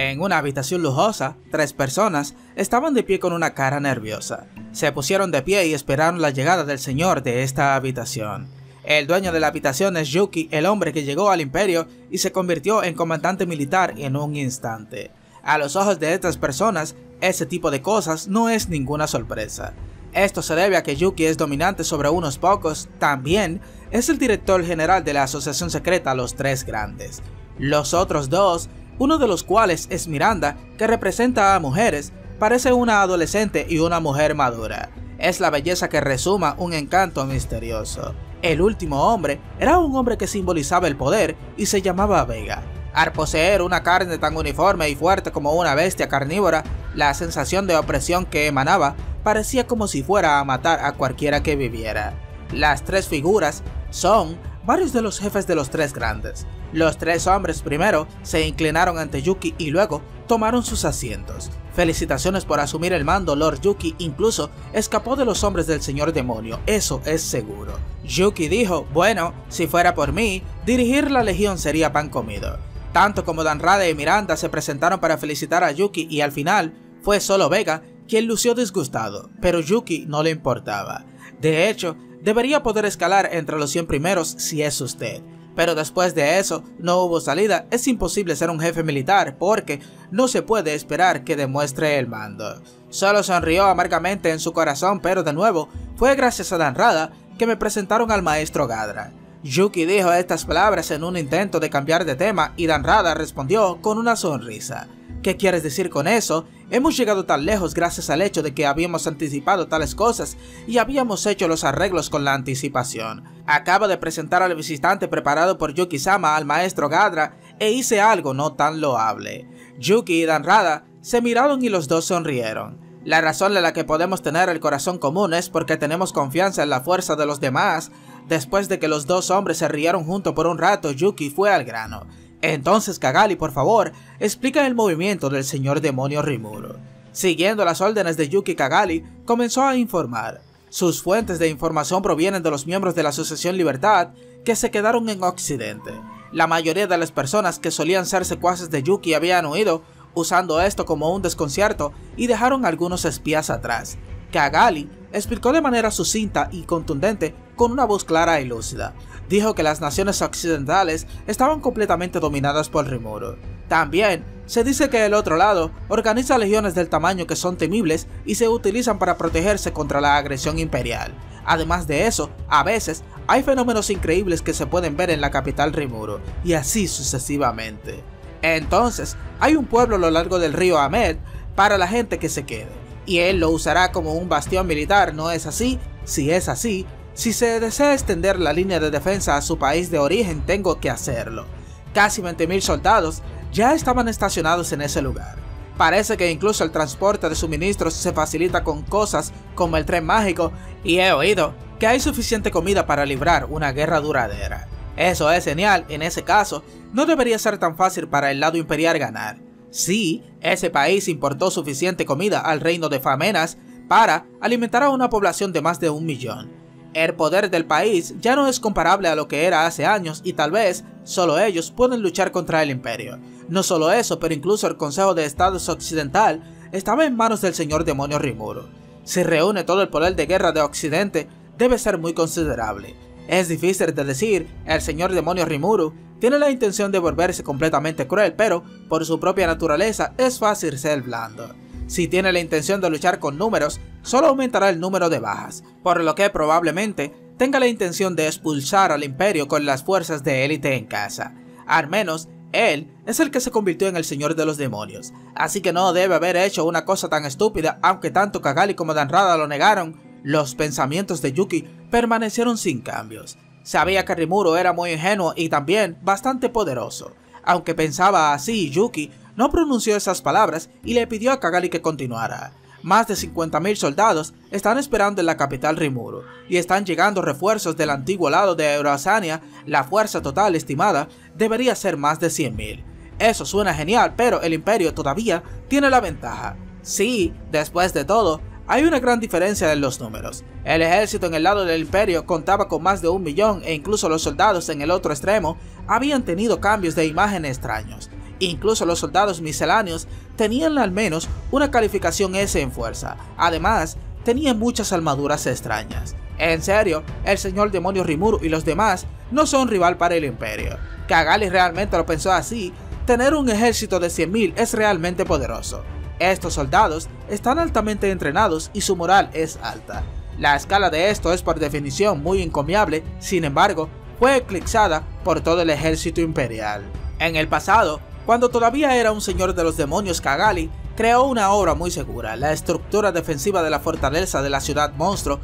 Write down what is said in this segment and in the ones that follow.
En una habitación lujosa, 3 personas estaban de pie con una cara nerviosa. Se pusieron de pie y esperaron la llegada del señor de esta habitación. El dueño de la habitación es Yuki, el hombre que llegó al imperio y se convirtió en comandante militar en un instante. A los ojos de estas personas, ese tipo de cosas no es ninguna sorpresa. Esto se debe a que Yuki es dominante sobre unos pocos. También es el director general de la asociación secreta Los Tres Grandes. Los otros dos, uno de los cuales es Miranda, que representa a mujeres, parece una adolescente y una mujer madura. Es la belleza que resuma un encanto misterioso. El último hombre era un hombre que simbolizaba el poder y se llamaba Vega. Al poseer una carne tan uniforme y fuerte como una bestia carnívora, la sensación de opresión que emanaba parecía como si fuera a matar a cualquiera que viviera. Las 3 figuras son varios de los jefes de los 3 grandes. Los 3 hombres primero se inclinaron ante Yuki y luego tomaron sus asientos. Felicitaciones por asumir el mando, Lord Yuki. Incluso escapó de los hombres del señor demonio, eso es seguro. Yuki dijo, bueno, si fuera por mí, dirigir la legión sería pan comido. Tanto como Danrada y Miranda se presentaron para felicitar a Yuki y al final fue solo Vega quien lució disgustado, pero Yuki no le importaba. De hecho, debería poder escalar entre los 100 primeros si es usted. Pero después de eso, no hubo salida. Es imposible ser un jefe militar porque no se puede esperar que demuestre el mando. Solo sonrió amargamente en su corazón, pero de nuevo, fue gracias a Danrada que me presentaron al maestro Gadra. Yuki dijo estas palabras en un intento de cambiar de tema y Danrada respondió con una sonrisa. ¿Qué quieres decir con eso? Hemos llegado tan lejos gracias al hecho de que habíamos anticipado tales cosas y habíamos hecho los arreglos con la anticipación. Acabo de presentar al visitante preparado por Yuki-sama al maestro Gadra e hice algo no tan loable. Yuki y Danrada se miraron y los dos sonrieron. La razón en la que podemos tener el corazón común es porque tenemos confianza en la fuerza de los demás. Después de que los dos hombres se rieron juntos por un rato, Yuki fue al grano. Entonces Cagalli, por favor, explica el movimiento del señor demonio Rimuru. Siguiendo las órdenes de Yuki, Cagalli comenzó a informar. Sus fuentes de información provienen de los miembros de la Asociación Libertad que se quedaron en Occidente. La mayoría de las personas que solían ser secuaces de Yuki habían huido, usando esto como un desconcierto y dejaron algunos espías atrás. Cagalli explicó de manera sucinta y contundente con una voz clara y lúcida. Dijo que las naciones occidentales estaban completamente dominadas por Rimuru. También se dice que el otro lado organiza legiones del tamaño que son temibles y se utilizan para protegerse contra la agresión imperial. Además de eso, a veces hay fenómenos increíbles que se pueden ver en la capital Rimuru, y así sucesivamente. Entonces, hay un pueblo a lo largo del río Ahmed para la gente que se quede, y él lo usará como un bastión militar, ¿no es así? Si es así, si se desea extender la línea de defensa a su país de origen, tengo que hacerlo. Casi 20.000 soldados ya estaban estacionados en ese lugar. Parece que incluso el transporte de suministros se facilita con cosas como el tren mágico, y he oído que hay suficiente comida para librar una guerra duradera. Eso es genial. En ese caso, no debería ser tan fácil para el lado imperial ganar. Sí, ese país importó suficiente comida al reino de Famenas para alimentar a una población de más de 1 millón. El poder del país ya no es comparable a lo que era hace años y tal vez solo ellos pueden luchar contra el imperio. No solo eso, pero incluso el Consejo de Estados Occidental estaba en manos del señor demonio Rimuru. Si reúne todo el poder de guerra de Occidente, debe ser muy considerable. Es difícil de decir, el señor demonio Rimuru tiene la intención de volverse completamente cruel, pero por su propia naturaleza es fácil ser blando. Si tiene la intención de luchar con números, solo aumentará el número de bajas, por lo que probablemente tenga la intención de expulsar al imperio con las fuerzas de élite en casa. Al menos, él es el que se convirtió en el señor de los demonios, así que no debe haber hecho una cosa tan estúpida. Aunque tanto Cagalli como Danrada lo negaron, los pensamientos de Yuki permanecieron sin cambios. Sabía que Rimuru era muy ingenuo y también bastante poderoso. Aunque pensaba así, Yuki no pronunció esas palabras y le pidió a Cagalli que continuara. Más de 50.000 soldados están esperando en la capital Rimuru, y están llegando refuerzos del antiguo lado de Eurasania. La fuerza total estimada debería ser más de 100.000. Eso suena genial, pero el imperio todavía tiene la ventaja. Sí, después de todo, hay una gran diferencia en los números. El ejército en el lado del imperio contaba con más de 1 millón e incluso los soldados en el otro extremo habían tenido cambios de imagen extraños. Incluso los soldados misceláneos tenían al menos una calificación S en fuerza. Además, tenían muchas armaduras extrañas. En serio, el señor demonio Rimuru y los demás no son rival para el Imperio. Cagalli realmente lo pensó así. Tener un ejército de 100.000 es realmente poderoso. Estos soldados están altamente entrenados y su moral es alta. La escala de esto es por definición muy encomiable, sin embargo, fue eclipsada por todo el ejército imperial. En el pasado, cuando todavía era un señor de los demonios, Cagalli creó una obra muy segura, la estructura defensiva de la fortaleza de la ciudad monstruo,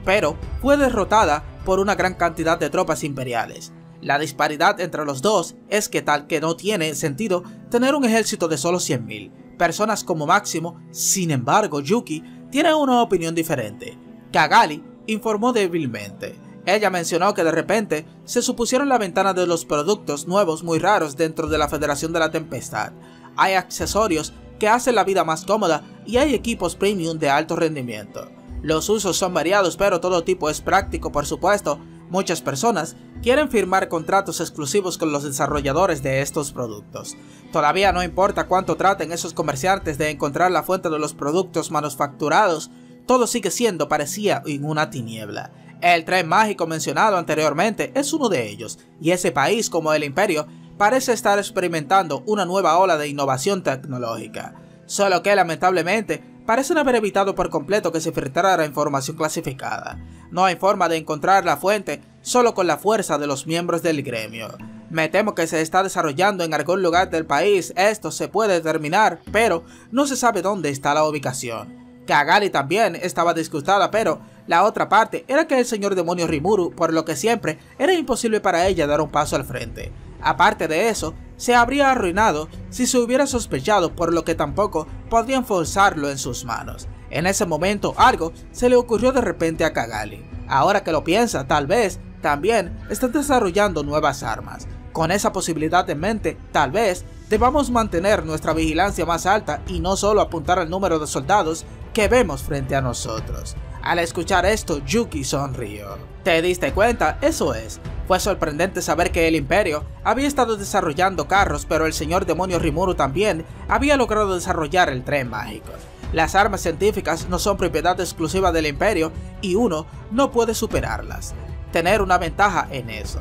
pero fue derrotada por una gran cantidad de tropas imperiales. La disparidad entre los dos es que tal que no tiene sentido tener un ejército de solo 100.000 personas como máximo. Sin embargo, Yuki tiene una opinión diferente. Cagalli informó débilmente. Ella mencionó que de repente se supusieron la ventana de los productos nuevos muy raros dentro de la Federación de la Tempestad. Hay accesorios que hacen la vida más cómoda y hay equipos premium de alto rendimiento. Los usos son variados, pero todo tipo es práctico, por supuesto. Muchas personas quieren firmar contratos exclusivos con los desarrolladores de estos productos. Todavía no importa cuánto traten esos comerciantes de encontrar la fuente de los productos manufacturados, todo sigue siendo parecía en una tiniebla. El tren mágico mencionado anteriormente es uno de ellos, y ese país, como el Imperio, parece estar experimentando una nueva ola de innovación tecnológica. Solo que lamentablemente parecen haber evitado por completo que se filtrara información clasificada. No hay forma de encontrar la fuente solo con la fuerza de los miembros del gremio. Me temo que se está desarrollando en algún lugar del país, esto se puede determinar, pero no se sabe dónde está la ubicación. Cagalli también estaba disgustada, pero la otra parte era que el señor demonio Rimuru, por lo que siempre era imposible para ella dar un paso al frente. Aparte de eso, se habría arruinado si se hubiera sospechado, por lo que tampoco podrían forzarlo en sus manos. En ese momento algo se le ocurrió de repente a Cagalli. Ahora que lo piensa, tal vez también están desarrollando nuevas armas. Con esa posibilidad en mente, tal vez debamos mantener nuestra vigilancia más alta y no solo apuntar al número de soldados que vemos frente a nosotros. Al escuchar esto, Yuki sonrió. ¿Te diste cuenta? Eso es. Fue sorprendente saber que el Imperio había estado desarrollando carros, pero el señor demonio Rimuru también había logrado desarrollar el tren mágico. Las armas científicas no son propiedad exclusiva del Imperio y uno no puede superarlas. Tener una ventaja en eso.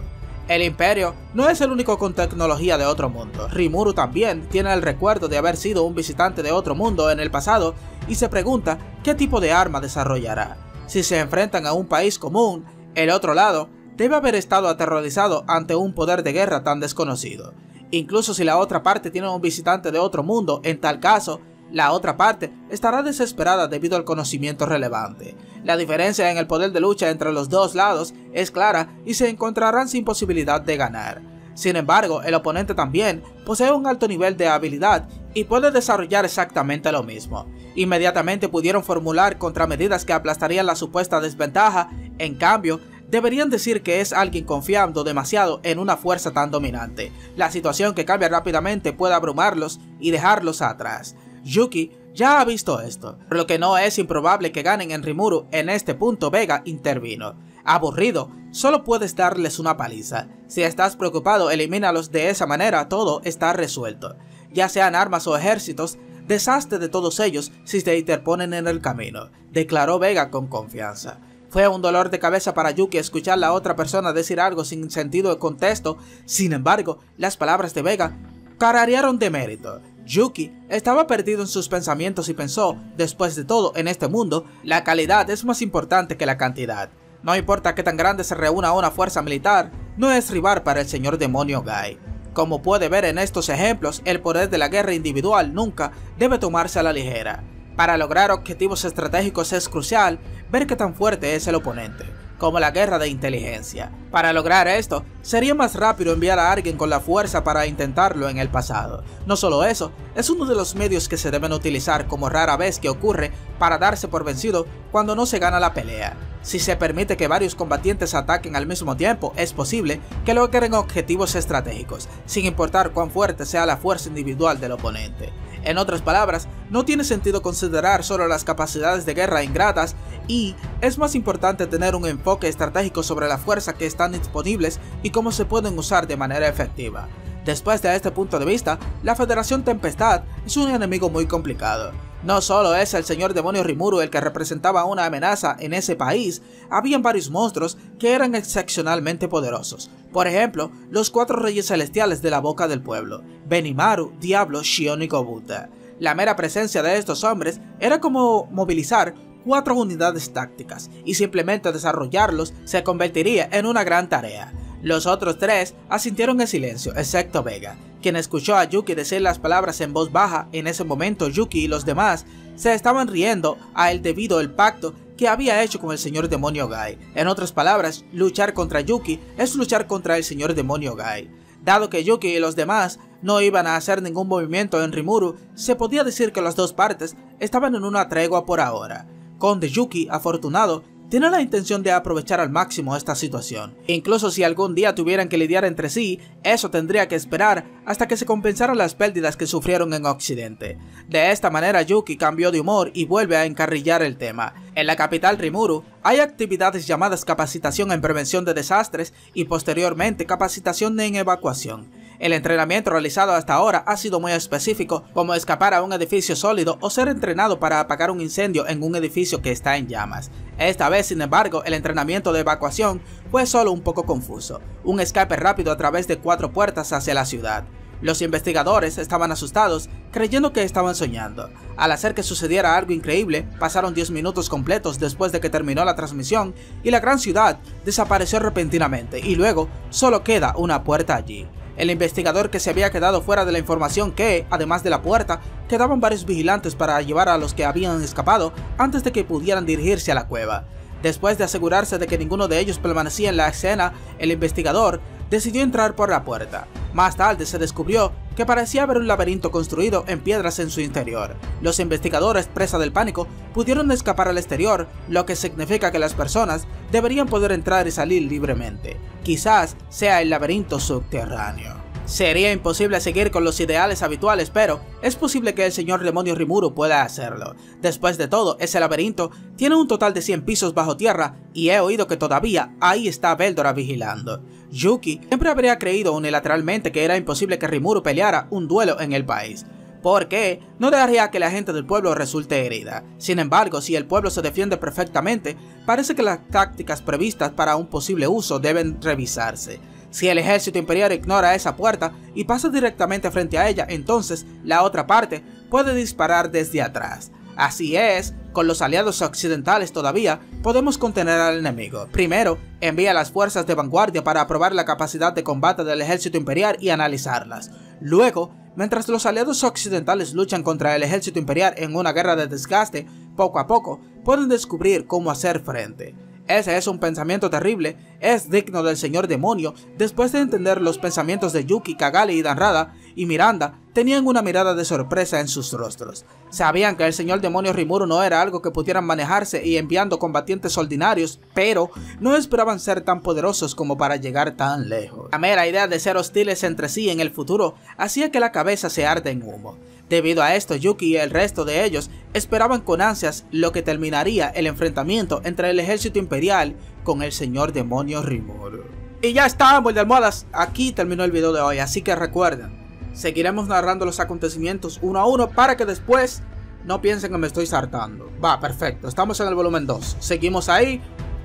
El Imperio no es el único con tecnología de otro mundo. Rimuru también tiene el recuerdo de haber sido un visitante de otro mundo en el pasado y se pregunta qué tipo de arma desarrollará. Si se enfrentan a un país común, el otro lado debe haber estado aterrorizado ante un poder de guerra tan desconocido. Incluso si la otra parte tiene un visitante de otro mundo, en tal caso, la otra parte estará desesperada debido al conocimiento relevante. La diferencia en el poder de lucha entre los dos lados es clara y se encontrarán sin posibilidad de ganar. Sin embargo, el oponente también posee un alto nivel de habilidad y puede desarrollar exactamente lo mismo. Inmediatamente pudieron formular contramedidas que aplastarían la supuesta desventaja. En cambio, deberían decir que es alguien confiando demasiado en una fuerza tan dominante. La situación que cambia rápidamente puede abrumarlos y dejarlos atrás. Yuki ya ha visto esto, por lo que no es improbable que ganen en Rimuru. En este punto Vega intervino. Aburrido, solo puedes darles una paliza. Si estás preocupado, elimínalos de esa manera, todo está resuelto. Ya sean armas o ejércitos, deshazte de todos ellos si se interponen en el camino, declaró Vega con confianza. Fue un dolor de cabeza para Yuki escuchar a la otra persona decir algo sin sentido de contexto. Sin embargo, las palabras de Vega cararearon de mérito. Yuki estaba perdido en sus pensamientos y pensó, después de todo, en este mundo, la calidad es más importante que la cantidad. No importa qué tan grande se reúna una fuerza militar, no es rival para el señor demonio Guy. Como puede ver en estos ejemplos, el poder de la guerra individual nunca debe tomarse a la ligera. Para lograr objetivos estratégicos es crucial ver qué tan fuerte es el oponente, como la guerra de inteligencia. Para lograr esto, sería más rápido enviar a alguien con la fuerza para intentarlo en el pasado. No solo eso, es uno de los medios que se deben utilizar, como rara vez que ocurre, para darse por vencido cuando no se gana la pelea. Si se permite que varios combatientes ataquen al mismo tiempo, es posible que logren objetivos estratégicos, sin importar cuán fuerte sea la fuerza individual del oponente. En otras palabras, no tiene sentido considerar solo las capacidades de guerra ingratas y es más importante tener un enfoque estratégico sobre la fuerza que están disponibles y cómo se pueden usar de manera efectiva. Después de este punto de vista, la Federación Tempestad es un enemigo muy complicado. No solo es el señor demonio Rimuru el que representaba una amenaza en ese país, habían varios monstruos que eran excepcionalmente poderosos. Por ejemplo, los 4 reyes celestiales de la boca del pueblo, Benimaru, Diablo, Shion y Gobuta. La mera presencia de estos hombres era como movilizar 4 unidades tácticas, y simplemente desarrollarlos se convertiría en una gran tarea. Los otros 3 asintieron en silencio, excepto Vega, quien escuchó a Yuki decir las palabras en voz baja. En ese momento Yuki y los demás se estaban riendo a él debido al pacto que había hecho con el señor demonio Gai. En otras palabras, luchar contra Yuki es luchar contra el señor demonio Gai. Dado que Yuki y los demás no iban a hacer ningún movimiento en Rimuru, se podía decir que las dos partes estaban en una tregua por ahora. Conde Yuki, afortunado, tiene la intención de aprovechar al máximo esta situación. Incluso si algún día tuvieran que lidiar entre sí, eso tendría que esperar hasta que se compensaran las pérdidas que sufrieron en Occidente. De esta manera Yuki cambió de humor y vuelve a encarrilar el tema. En la capital Rimuru hay actividades llamadas capacitación en prevención de desastres y posteriormente capacitación en evacuación. El entrenamiento realizado hasta ahora ha sido muy específico, como escapar a un edificio sólido o ser entrenado para apagar un incendio en un edificio que está en llamas. Esta vez, sin embargo, el entrenamiento de evacuación fue solo un poco confuso, un escape rápido a través de 4 puertas hacia la ciudad. Los investigadores estaban asustados, creyendo que estaban soñando. Al hacer que sucediera algo increíble, pasaron 10 minutos completos después de que terminó la transmisión y la gran ciudad desapareció repentinamente y luego solo queda una puerta allí. El investigador que se había quedado fuera de la información que, además de la puerta, quedaban varios vigilantes para llevar a los que habían escapado antes de que pudieran dirigirse a la cueva. Después de asegurarse de que ninguno de ellos permanecía en la escena, el investigador decidió entrar por la puerta. Más tarde se descubrió que parecía haber un laberinto construido en piedras en su interior. Los investigadores, presa del pánico, pudieron escapar al exterior, lo que significa que las personas deberían poder entrar y salir libremente. Quizás sea el laberinto subterráneo. Sería imposible seguir con los ideales habituales, pero es posible que el señor demonio Rimuru pueda hacerlo. Después de todo, ese laberinto tiene un total de 100 pisos bajo tierra y he oído que todavía ahí está Veldora vigilando. Yuki siempre habría creído unilateralmente que era imposible que Rimuru peleara un duelo en el país, porque no dejaría que la gente del pueblo resulte herida. Sin embargo, si el pueblo se defiende perfectamente, parece que las tácticas previstas para un posible uso deben revisarse. Si el ejército imperial ignora esa puerta y pasa directamente frente a ella, entonces la otra parte puede disparar desde atrás. Así es, con los aliados occidentales todavía podemos contener al enemigo. Primero, envía las fuerzas de vanguardia para probar la capacidad de combate del ejército imperial y analizarlas. Luego, mientras los aliados occidentales luchan contra el ejército imperial en una guerra de desgaste, poco a poco pueden descubrir cómo hacer frente. Ese es un pensamiento terrible, es digno del señor demonio. Después de entender los pensamientos de Yuki, Kagami y Danrada y Miranda, tenían una mirada de sorpresa en sus rostros. Sabían que el señor demonio Rimuru no era algo que pudieran manejarse y enviando combatientes ordinarios, pero no esperaban ser tan poderosos como para llegar tan lejos. La mera idea de ser hostiles entre sí en el futuro hacía que la cabeza se arde en humo. Debido a esto, Yuki y el resto de ellos esperaban con ansias lo que terminaría el enfrentamiento entre el ejército imperial con el señor demonio Rimuru. Y ya está, de almohadas, aquí terminó el video de hoy, así que recuerden, seguiremos narrando los acontecimientos uno a uno para que después no piensen que me estoy saltando. Va, perfecto, estamos en el volumen 2, seguimos ahí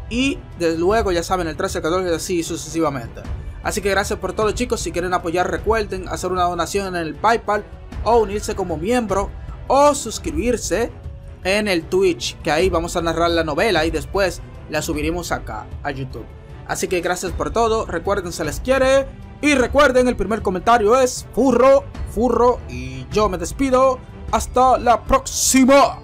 y desde luego ya saben el 13, 14 y así sucesivamente. Así que gracias por todo, chicos. Si quieren apoyar, recuerden hacer una donación en el PayPal o unirse como miembro o suscribirse en el Twitch, que ahí vamos a narrar la novela y después la subiremos acá a YouTube. Así que gracias por todo, recuerden, se les quiere y recuerden, el primer comentario es furro, furro, y yo me despido, hasta la próxima.